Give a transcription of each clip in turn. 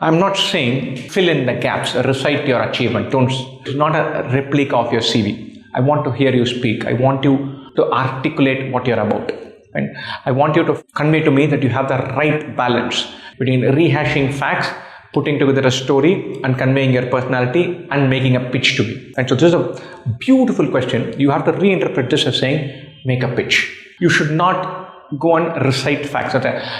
I'm not saying fill in the gaps, recite your achievement. It's not a replica of your CV. I want to hear you speak. I want you to articulate what you're about. And I want you to convey to me that you have the right balance between rehashing facts, putting together a story, and conveying your personality and making a pitch to me. And so this is a beautiful question. You have to reinterpret this as saying, make a pitch. You should not go and recite facts.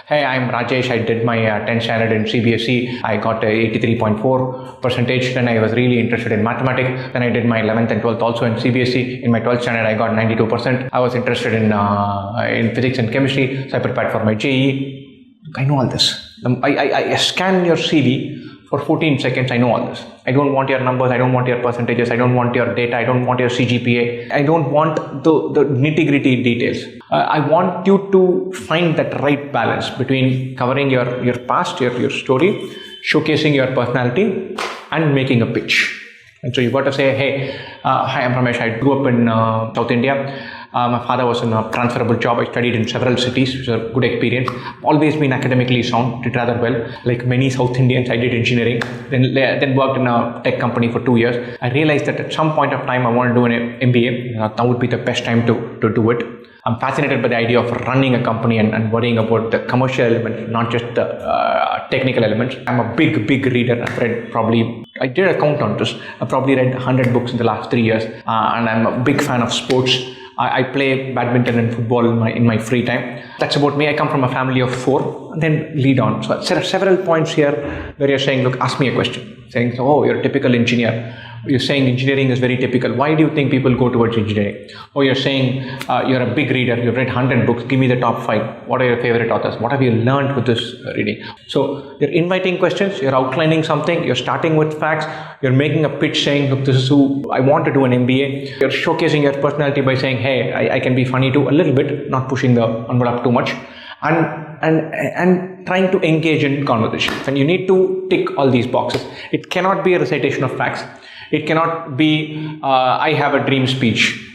Hey, I'm Rajesh. I did my 10th standard in CBSE. I got 83.4 percentage. Then I was really interested in mathematics. Then I did my 11th and 12th also in CBSE. In my 12th standard, I got 92%. I was interested in physics and chemistry. So I prepared for my JEE. I know all this. I scan your CV for 14 seconds. I know all this. I don't want your numbers. I don't want your percentages. I don't want your data. I don't want your CGPA. I don't want the nitty-gritty details. I want you to find that right balance between covering your past, your story, showcasing your personality, and making a pitch. And so you got to say, hey, hi, I'm Ramesh. I grew up in South India. My father was in a transferable job. I studied in several cities, which was a good experience. Always been academically sound, did rather well. Like many South Indians, I did engineering, then worked in a tech company for 2 years. I realized that at some point of time, I want to do an MBA. Now would be the best time to do it. I'm fascinated by the idea of running a company and worrying about the commercial elements, not just the technical elements. I'm a big reader. I've read I did a count on this. I've probably read 100 books in the last 3 years, and I'm a big fan of sports. I play badminton and football in my free time. That's about me. I come from a family of 4, and then lead on. So there are several points here where you're saying, look, ask me a question. Saying, oh, you're a typical engineer. You're saying engineering is very typical. Why do you think people go towards engineering? Or you're saying you're a big reader. You've read 100 books. Give me the top 5. What are your favorite authors? What have you learned with this reading? So you're inviting questions. You're outlining something. You're starting with facts. You're making a pitch saying, look, this is who I want to do an MBA. You're showcasing your personality by saying, hey, I can be funny too, a little bit, not pushing the envelope too much. And trying to engage in conversations. And you need to tick all these boxes. It cannot be a recitation of facts. It cannot be, I have a dream speech.